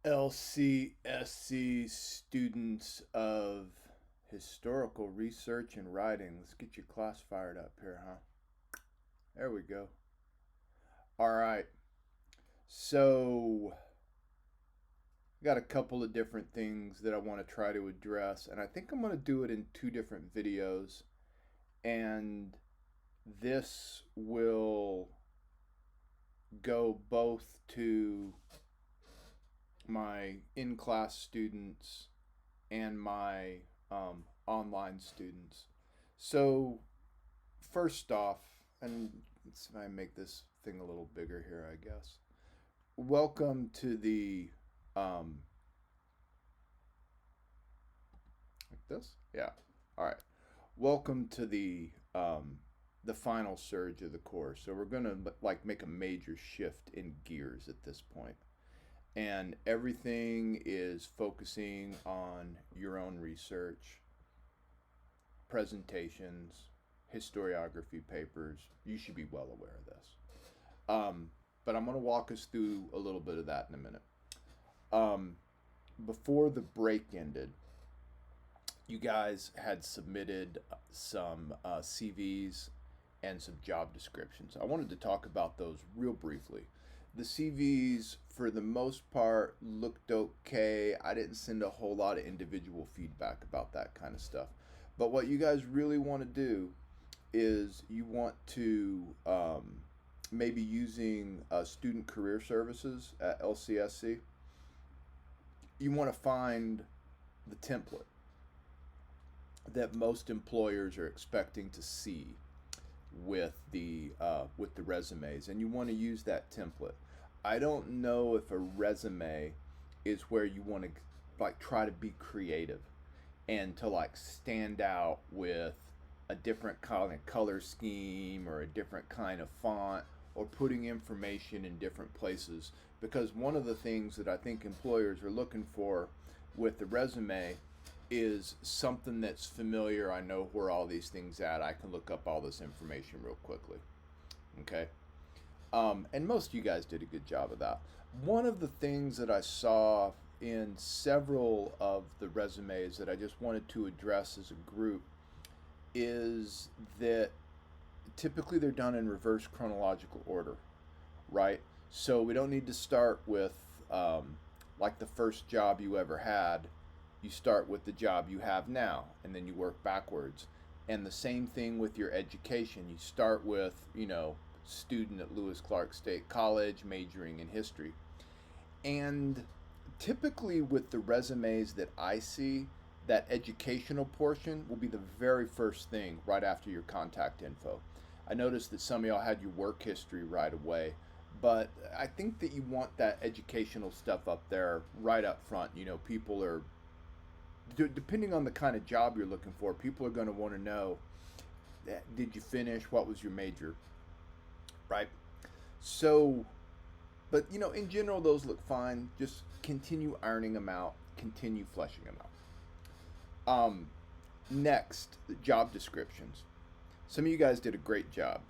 LCSC students of historical research and writing. Let's get your class fired up here, huh? There we go. All right. So, I got a couple of different things that I want to try to address, and I think I'm going to do it in two different videos. And this will go both to my in class students and my online students. So, first off, and let's see if I make this thing a little bigger here, I guess. Welcome to the like this, yeah. All right. Welcome to the final surge of the course. So we're gonna like make a major shift in gears at this point, and everything is focusing on your own research, presentations, historiography papers. You should be well aware of this. But I'm going to walk us through a little bit of that in a minute. Um, Before the break ended, you guys had submitted some CVs and some job descriptions. I wanted to talk about those real briefly. The CVs, for the most part, looked okay. I didn't send a whole lot of individual feedback about that kind of stuff. But what you guys really want to do is you want to maybe using student career services at LCSC, you want to find the template that most employers are expecting to see with the resumes, and you want to use that template. I don't know if a resume is where you want to like try to be creative and to like stand out with a different kind of color scheme or a different kind of font or putting information in different places, because one of the things that I think employers are looking for with the resume is something that's familiar. I know where all these things at. I can look up all this information real quickly. Okay. And most of you guys did a good job of that. One of the things that I saw in several of the resumes that I just wanted to address as a group is that typically they're done in reverse chronological order, right? So we don't need to start with like the first job you ever had. You start with the job you have now, and then you work backwards. And the same thing with your education. You start with, student at Lewis Clark State College, majoring in history. And typically with the resumes that I see, that educational portion will be the very first thing right after your contact info. I noticed that some of y'all had your work history right away, but I think that you want that educational stuff up there right up front. People are, depending on the kind of job you're looking for, people are going to want to know, did you finish? What was your major? Right? So, but in general, those look fine. Just continue ironing them out, continue fleshing them out. Next, job descriptions. Some of you guys did a great job,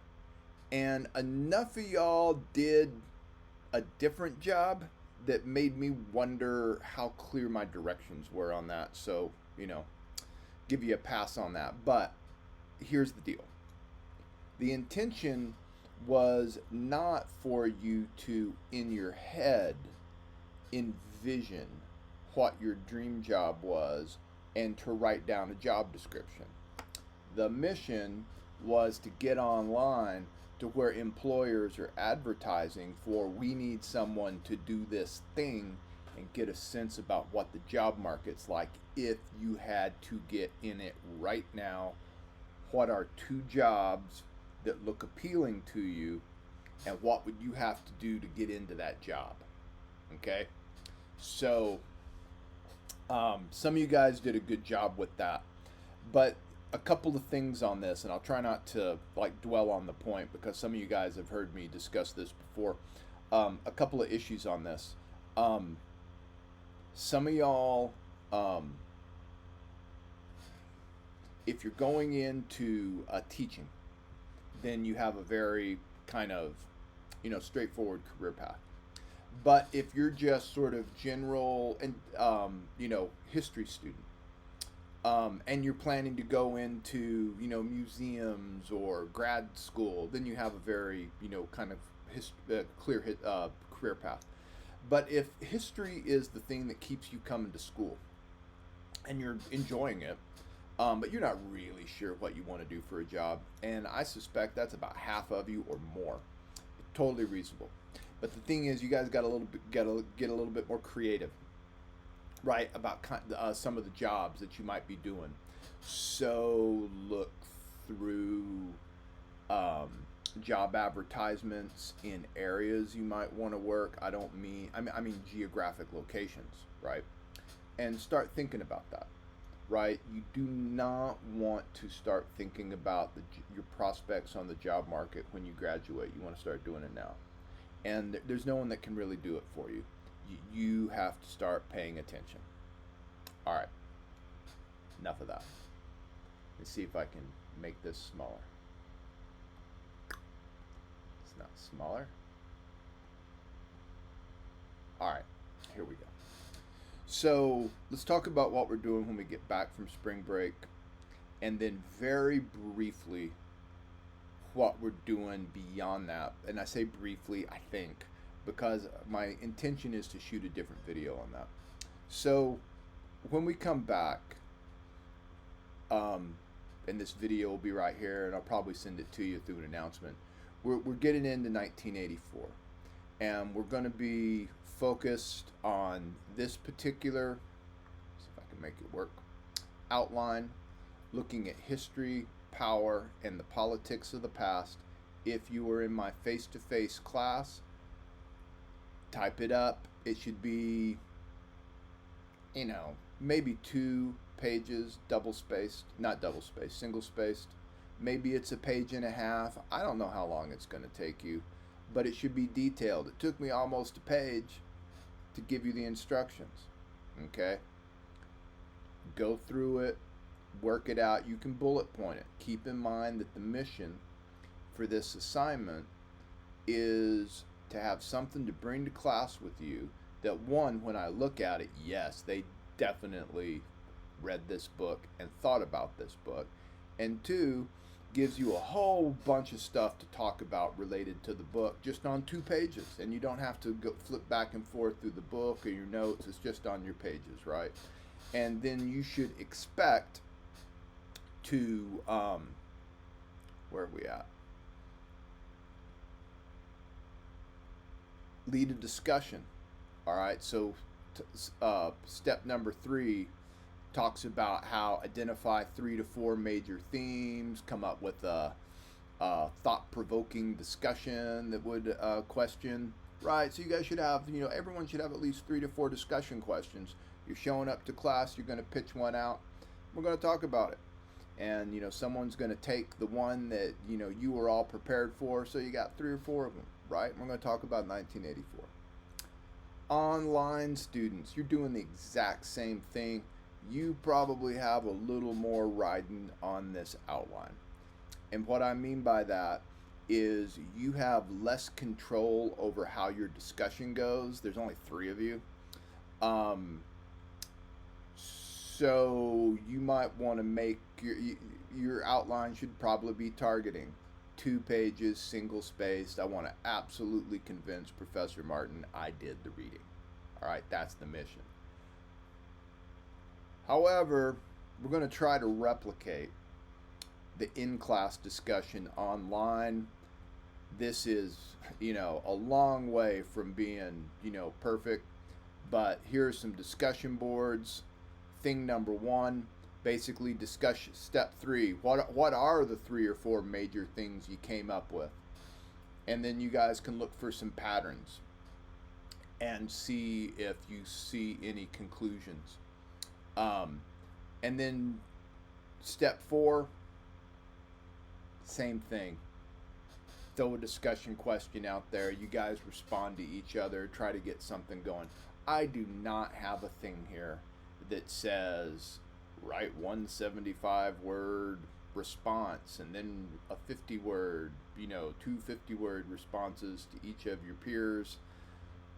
and enough of y'all did a different job that made me wonder how clear my directions were on that. So, give you a pass on that. But here's the deal: the intention was not for you to, in your head, envision what your dream job was and to write down a job description. The mission was to get online to where employers are advertising for, we need someone to do this thing, and get a sense about what the job market's like. If you had to get in it right now, what are two jobs that look appealing to you, and what would you have to do to get into that job? Okay, so some of you guys did a good job with that, but a couple of things on this, and I'll try not to like dwell on the point because some of you guys have heard me discuss this before. A couple of issues on this. Some of y'all, if you're going into teaching, then you have a very kind of straightforward career path. But if you're just sort of general and history student, and you're planning to go into museums or grad school, then you have a very kind of clear career path. But if history is the thing that keeps you coming to school and you're enjoying it, but you're not really sure what you want to do for a job, and I suspect that's about half of you or more, totally reasonable. But the thing is, you guys got a little bit got to get a little bit more creative, right, about some of the jobs that you might be doing. So look through um, job advertisements in areas you might want to work. I mean geographic locations, right? And start thinking about that, right? You do not want to start thinking about your prospects on the job market when you graduate. You want to start doing it now. And there's no one that can really do it for you. You have to start paying attention. All right, enough of that. Let's see if I can make this smaller. It's not smaller. All right, here we go. So let's talk about what we're doing when we get back from spring break, and then very briefly what we're doing beyond that. And I say briefly, I think, because my intention is to shoot a different video on that. So when we come back, and this video will be right here, and I'll probably send it to you through an announcement. We're getting into 1984, and we're going to be focused on this particular, see if I can make it work, outline, looking at history, power, and the politics of the past. If you were in my face-to-face class, type it up. It should be, maybe 2 pages, double spaced, not double spaced, single spaced. Maybe it's a page and a half. I don't know how long it's going to take you, but it should be detailed. It took me almost a page to give you the instructions. Okay? Go through it, work it out. You can bullet point it. Keep in mind that the mission for this assignment is to have something to bring to class with you that, one, when I look at it, yes, they definitely read this book and thought about this book, and 2, gives you a whole bunch of stuff to talk about related to the book just on 2 pages, and you don't have to go flip back and forth through the book or your notes. It's just on your pages, right? And then you should expect to where are we at? Lead a discussion. All right, so step number 3 talks about how identify 3 to 4 major themes, come up with a thought-provoking discussion that would question, right? So you guys should have, everyone should have at least 3 to 4 discussion questions. You're showing up to class, you're going to pitch one out, we're going to talk about it. And, someone's going to take the one that, you were all prepared for, so you got 3 or 4 of them, right? We're going to talk about 1984. Online students, you're doing the exact same thing. You probably have a little more riding on this outline. And what I mean by that is you have less control over how your discussion goes. There's only 3 of you. So you might want to make your outline should probably be targeting 2 pages, single spaced. I want to absolutely convince Professor Martin I did the reading. All right, that's the mission. However, we're going to try to replicate the in-class discussion online. This is, a long way from being, perfect. But here are some discussion boards. Thing number 1, basically discussion. Step 3, what are the 3 or 4 major things you came up with? And then you guys can look for some patterns and see if you see any conclusions. And then step 4, same thing. Throw a discussion question out there. You guys respond to each other. Try to get something going. I do not have a thing here that says write 175 word response and then a 50 word, 2 50 word responses to each of your peers.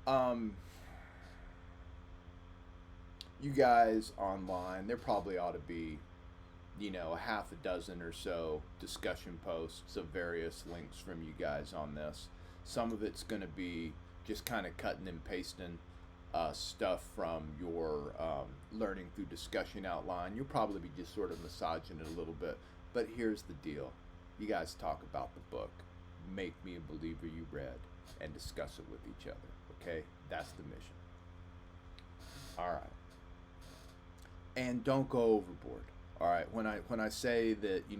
Um, you guys online, there probably ought to be, a half a dozen or so discussion posts of various links from you guys on this. Some of it's going to be just kind of cutting and pasting stuff from your learning through discussion outline. You'll probably be just sort of massaging it a little bit. But here's the deal, you guys talk about the book, make me a believer you read, and discuss it with each other. Okay? That's the mission. All right. And don't go overboard. All right. When I say that you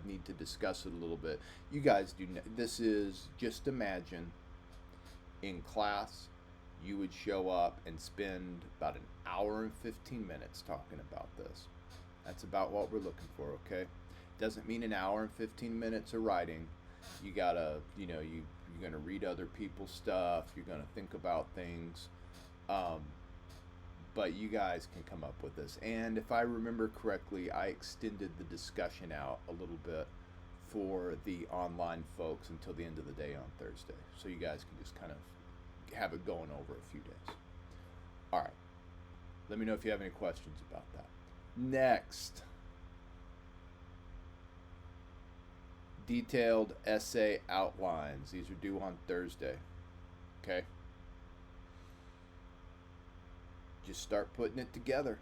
need to discuss it a little bit, you guys do. This is just imagine in class, you would show up and spend about an hour and 15 minutes talking about this. That's about what we're looking for. Okay. Doesn't mean an hour and 15 minutes of writing. You gotta, you're gonna read other people's stuff. You're gonna think about things. But you guys can come up with this. And if I remember correctly, I extended the discussion out a little bit for the online folks until the end of the day on Thursday. So you guys can just kind of have it going over a few days. All right. Let me know if you have any questions about that. Next, detailed essay outlines. These are due on Thursday. Okay? Just start putting it together.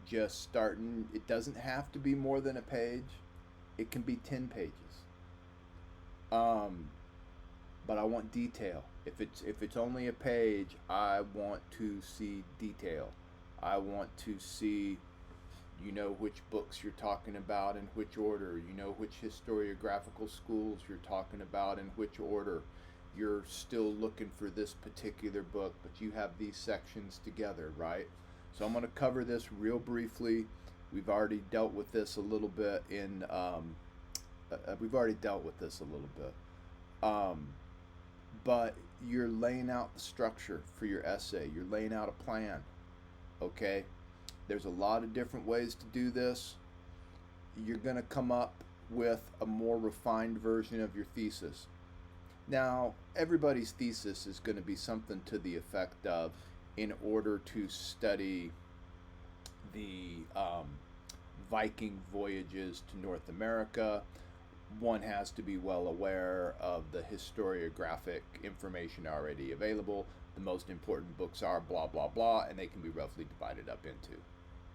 Just starting. It doesn't have to be more than a page. It can be 10 pages. But I want detail. If it's only a page, I want to see detail. I want to see, which books you're talking about in which order. Which historiographical schools you're talking about in which order. You're still looking for this particular book, but you have these sections together, right? So I'm going to cover this real briefly. We've already dealt with this a little bit but you're laying out the structure for your essay. You're laying out a plan, okay? There's a lot of different ways to do this. You're going to come up with a more refined version of your thesis. Now, everybody's thesis is going to be something to the effect of, in order to study the Viking voyages to North America, one has to be well aware of the historiographic information already available. The most important books are blah, blah, blah, and they can be roughly divided up into.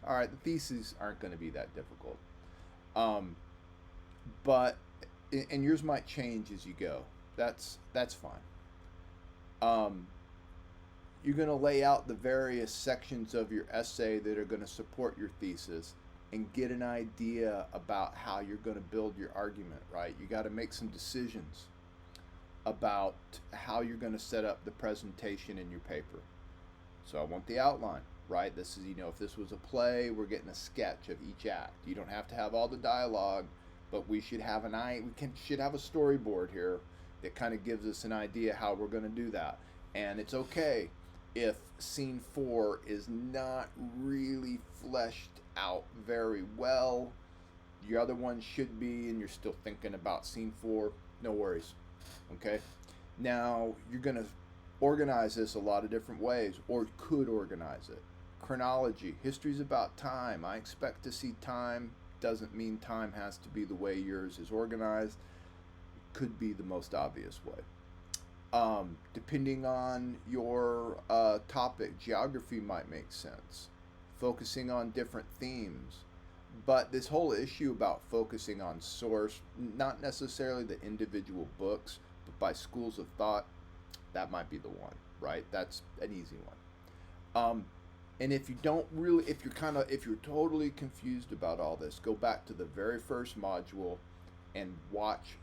All right, the theses aren't going to be that difficult. And yours might change as you go. That's fine. You're going to lay out the various sections of your essay that are going to support your thesis and get an idea about how you're going to build your argument, right? You got to make some decisions about how you're going to set up the presentation in your paper. So I want the outline, right? This is, if this was a play, we're getting a sketch of each act. You don't have to have all the dialogue, but we should have should have a storyboard here that kind of gives us an idea how we're going to do that. And it's okay if scene 4 is not really fleshed out very well. Your other one should be, and you're still thinking about scene 4. No worries. Okay? Now, you're going to organize this a lot of different ways, or could organize it. Chronology. History's about time. I expect to see time. Doesn't mean time has to be the way yours is organized. Could be the most obvious way. Depending on your topic, geography might make sense. Focusing on different themes. But this whole issue about focusing on source, not necessarily the individual books, but by schools of thought, that might be the one, right? That's an easy one. And if you're totally confused about all this, go back to the very first module and watch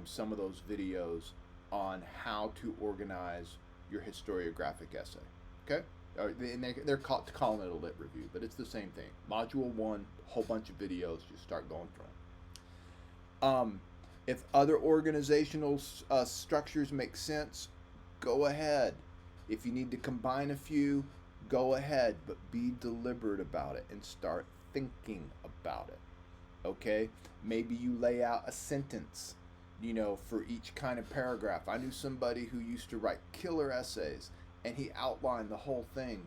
some of those videos on how to organize your historiographic essay. Okay? And they're calling it a lit review, but it's the same thing. Module 1, a whole bunch of videos, just start going through them. If other organizational structures make sense, go ahead. If you need to combine a few, go ahead, but be deliberate about it and start thinking about it. Okay? Maybe you lay out a sentence you know, for each kind of paragraph. I knew somebody who used to write killer essays, and he outlined the whole thing.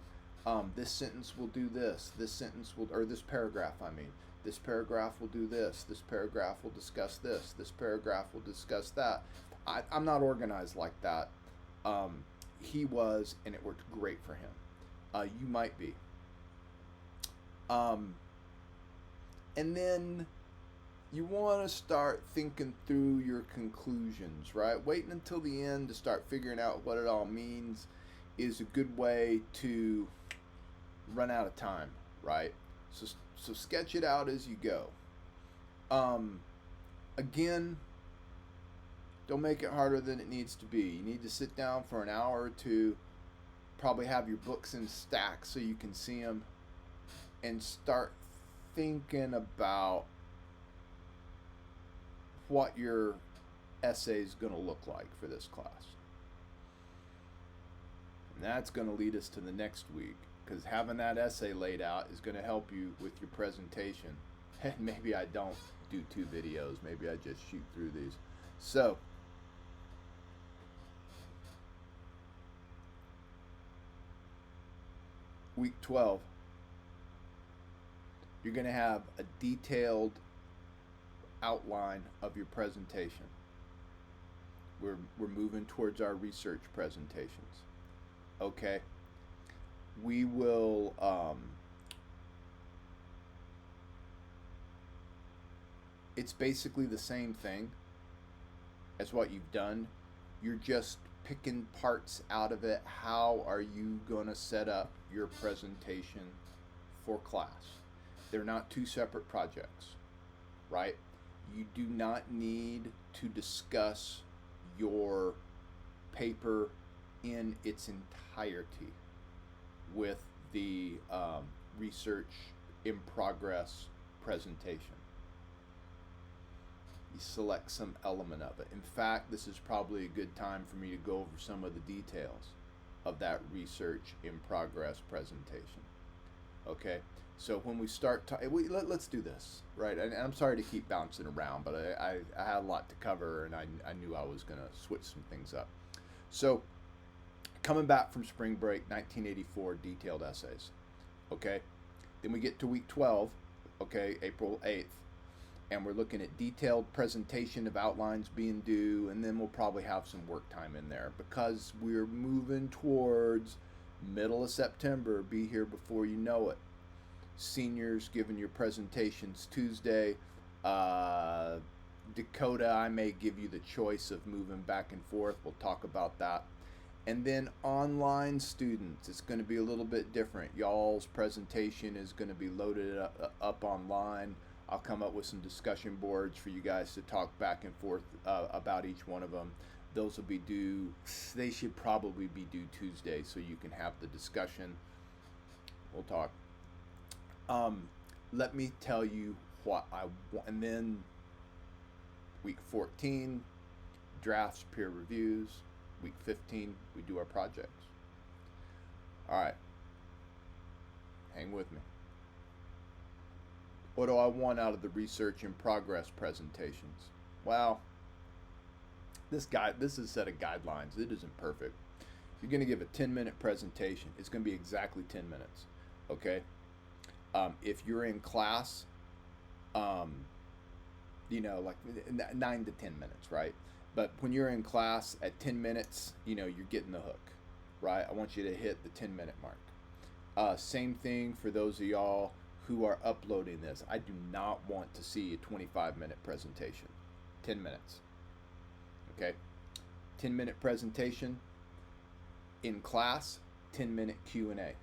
This sentence will do this. This sentence will, or this paragraph, I mean. This paragraph will do this. This paragraph will discuss this. This paragraph will discuss that. I'm not organized like that. He was, and it worked great for him. You might be. And then you want to start thinking through your conclusions, right? Waiting until the end to start figuring out what it all means is a good way to run out of time, right? So sketch it out as you go. Again, don't make it harder than it needs to be. You need to sit down for an hour or two, probably have your books in stacks so you can see them, and start thinking about what your essay is going to look like for this class. And that's going to lead us to the next week, because having that essay laid out is going to help you with your presentation. And maybe I don't do 2 videos. Maybe I just shoot through these. So, week 12, you're going to have a detailed outline of your presentation. We're moving towards our research presentations. Okay. We will it's basically the same thing as what you've done. You're just picking parts out of it. How are you going to set up your presentation for class? They're not 2 separate projects, right? You do not need to discuss your paper in its entirety with the research in progress presentation. You select some element of it. In fact, this is probably a good time for me to go over some of the details of that research in progress presentation. Okay, so when we start, let's do this, right? And I'm sorry to keep bouncing around, but I had a lot to cover, and I knew I was going to switch some things up. So, coming back from spring break, 1984, detailed essays. Okay, then we get to week 12, okay, April 8th, and we're looking at detailed presentation of outlines being due, and then we'll probably have some work time in there because we're moving towards middle of September. Be here before you know it. Seniors giving your presentations Tuesday. Dakota, I may give you the choice of moving back and forth. We'll talk about that. And then online students, it's going to be a little bit different. Y'all's presentation is going to be loaded up online. I'll come up with some discussion boards for you guys to talk back and forth about each one of them. Those will be due, they should probably be due Tuesday so you can have the discussion. We'll talk. Let me tell you what I want. And then week 14, drafts, peer reviews. Week 15, we do our projects. All right. Hang with me. What do I want out of the research in progress presentations? Well, this is a set of guidelines. It isn't perfect. You're going to give a 10-minute presentation. It's going to be exactly 10 minutes. Okay? If you're in class, you know, like 9 to 10 minutes, right? But when you're in class at 10 minutes, you know, you're getting the hook, right? I want you to hit the 10-minute mark. Same thing for those of y'all who are uploading this. I do not want to see a 25-minute presentation. 10 minutes. Okay? 10-minute presentation in class, 10-minute Q&A.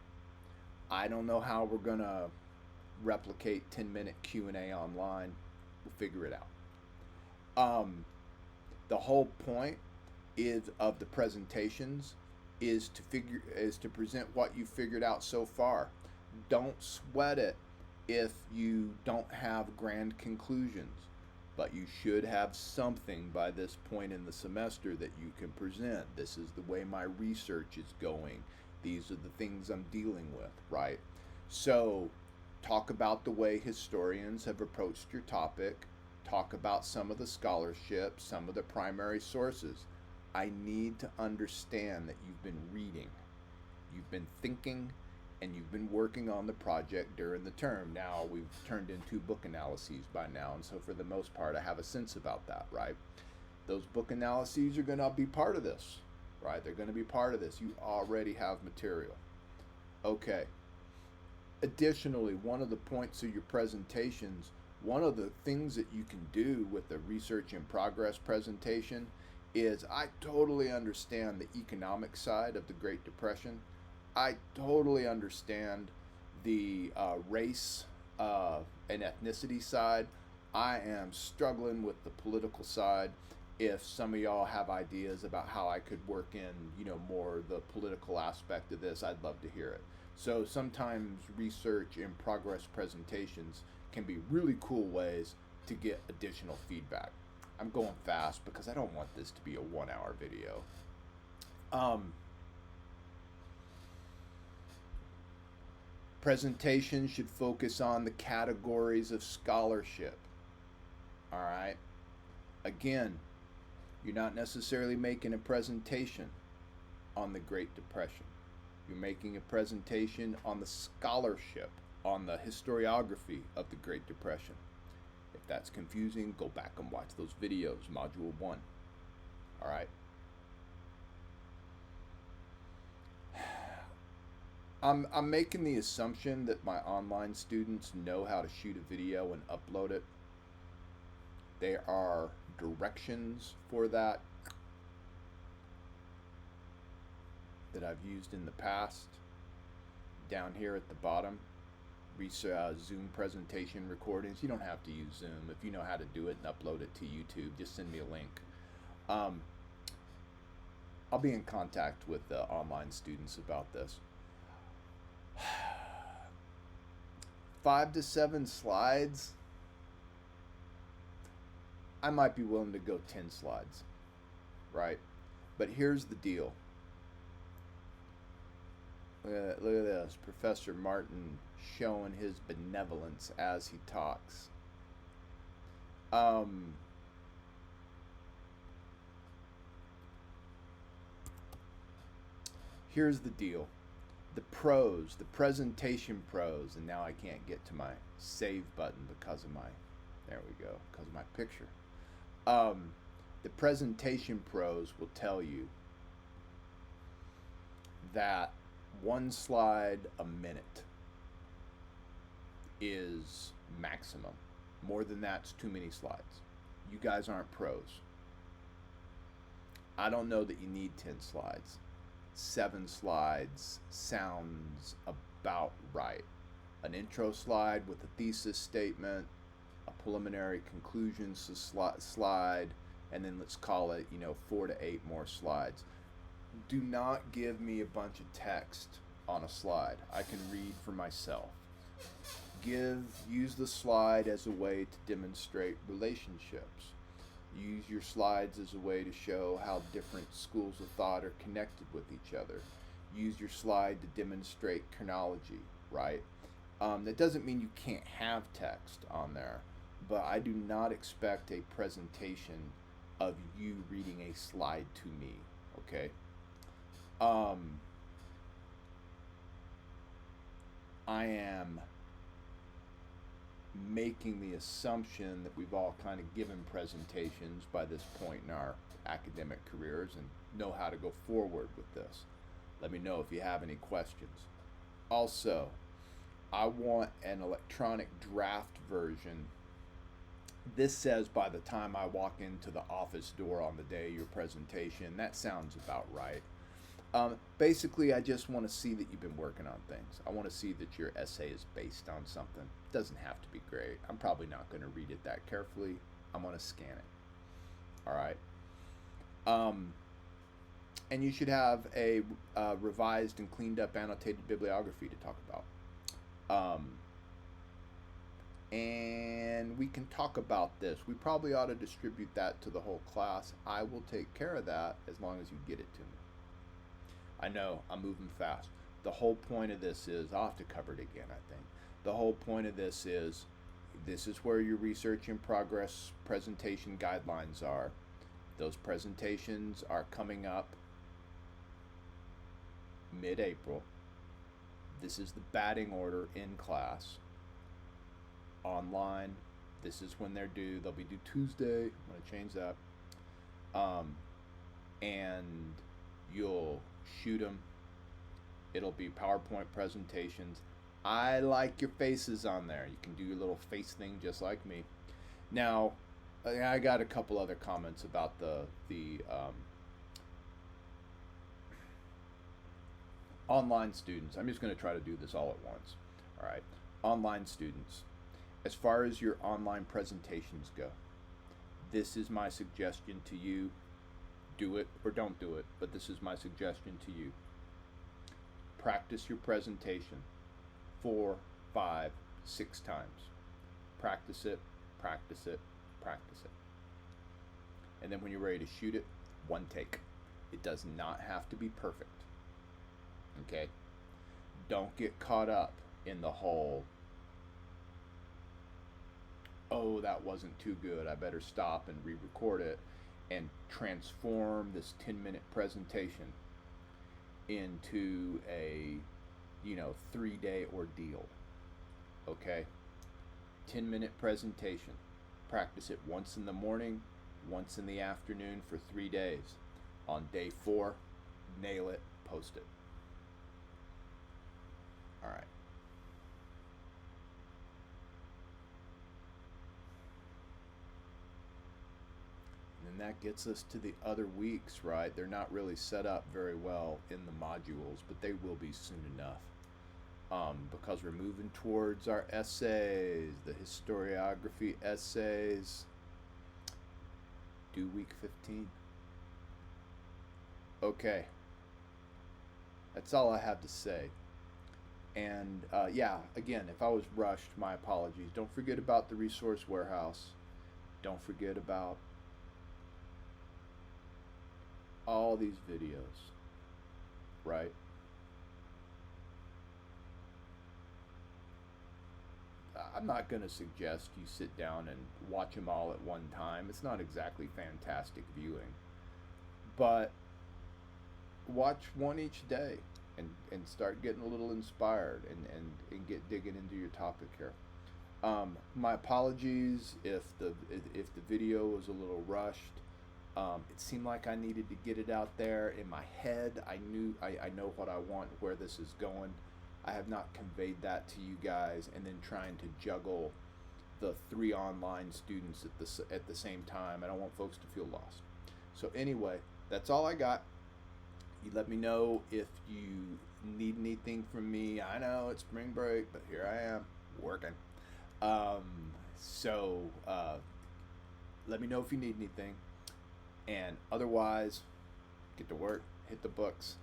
I don't know how we're going to replicate 10-minute Q&A online. We'll figure it out. The whole point of the presentations is to present what you figured out so far. Don't sweat it if you don't have grand conclusions, but you should have something by this point in the semester that you can present. This is the way my research is going. These are the things I'm dealing with, right? So talk about the way historians have approached your topic. talk about some of the scholarships, some of the primary sources. I need to understand that you've been reading, you've been thinking, and you've been working on the project during the term. Now, we've turned in 2 book analyses by now, and so for the most part, I have a sense about that, right? Those book analyses are going to be part of this, right? They're going to be part of this. You already have material. Okay. Additionally, one of the points of your presentations, one of the things that you can do with the research in progress presentation is, I totally understand the economic side of the Great Depression. I totally understand the race and ethnicity side. I am struggling with the political side. If some of y'all have ideas about how I could work in, more the political aspect of this, I'd love to hear it. So sometimes research in progress presentations can be really cool ways to get additional feedback. I'm going fast because I don't want this to be a 1-hour video. Presentation should focus on the categories of scholarship. All right. Again, you're not necessarily making a presentation on the Great Depression. You're making a presentation on the scholarship, on the historiography of the Great Depression. If that's confusing, go back and watch those videos, Module 1. All right. I'm making the assumption that my online students know how to shoot a video and upload it. There are directions for that I've used in the past. Down here at the bottom, Zoom presentation recordings. You don't have to use Zoom. If you know how to do it and upload it to YouTube, just send me a link. I'll be in contact with the online students about this. 5 to 7 slides. I might be willing to go 10 slides, right? But here's the deal. Look at this. Professor Martin showing his benevolence as he talks. Here's the deal. The pros, the presentation pros, and now I can't get to my save button because of my, there we go, because of my picture. The presentation pros will tell you that 1 slide a minute is maximum. More than that's too many slides. You guys aren't pros. I don't know that you need 10 slides. 7 slides sounds about right. An intro slide with a thesis statement, a preliminary conclusions slide, and then let's call it, 4 to 8 more slides. Do not give me a bunch of text on a slide. I can read for myself. Use the slide as a way to demonstrate relationships. Use your slides as a way to show how different schools of thought are connected with each other. Use your slide to demonstrate chronology, right? That doesn't mean you can't have text on there, but I do not expect a presentation of you reading a slide to me, okay? I am making the assumption that we've all kind of given presentations by this point in our academic careers and know how to go forward with this. Let me know if you have any questions. Also, I want an electronic draft version. This says by the time I walk into the office door on the day of your presentation. That sounds about right. Basically, I just want to see that you've been working on things. I want to see that your essay is based on something. It doesn't have to be great. I'm probably not going to read it that carefully. I'm going to scan it. All right. And you should have a revised and cleaned up annotated bibliography to talk about. And we can talk about this. We probably ought to distribute that to the whole class. I will take care of that as long as you get it to me. I know, I'm moving fast. The whole point of this is, I'll have to cover it again, I think. The whole point of this is, This is where your research in progress presentation guidelines are. Those presentations are coming up mid-April. This is the batting order in class. Online, this is when they're due. They'll be due Tuesday. I'm going to change that. And you'll shoot them. It'll be PowerPoint presentations. I like your faces on there. You can do your little face thing just like me. Now, I got a couple other comments about the online students. I'm just going to try to do this all at once. All right. Online students. As far as your online presentations go, this is my suggestion to you. Do it or don't do it, but this is my suggestion to you. Practice your presentation 4, 5, 6 times. Practice it, practice it, practice it. And then when you're ready to shoot it, one take. It does not have to be perfect. Okay? Don't get caught up in the whole, oh, that wasn't too good, I better stop and re-record it, and transform this 10-minute presentation into a 3-day ordeal. Okay? 10-minute presentation. Practice it once in the morning, once in the afternoon for 3 days. On day 4, nail it, post it. All right. And that gets us to the other weeks, right? They're not really set up very well in the modules, but they will be soon enough. Because we're moving towards our essays, the historiography essays, due week 15. Okay. That's all I have to say. And yeah, again, if I was rushed, my apologies. Don't forget about the resource warehouse. Don't forget about all these videos, right? I'm not going to suggest you sit down and watch them all at one time. It's not exactly fantastic viewing. But watch one each day and start getting a little inspired and get digging into your topic here. My apologies if the video was a little rushed. It seemed like I needed to get it out there in my head. I know what I want, where this is going. I have not conveyed that to you guys, and then trying to juggle the 3 online students at the same time. I don't want folks to feel lost. So anyway, that's all I got. You let me know if you need anything from me. I know it's spring break, but here I am working. So let me know if you need anything. And otherwise, get to work, hit the books.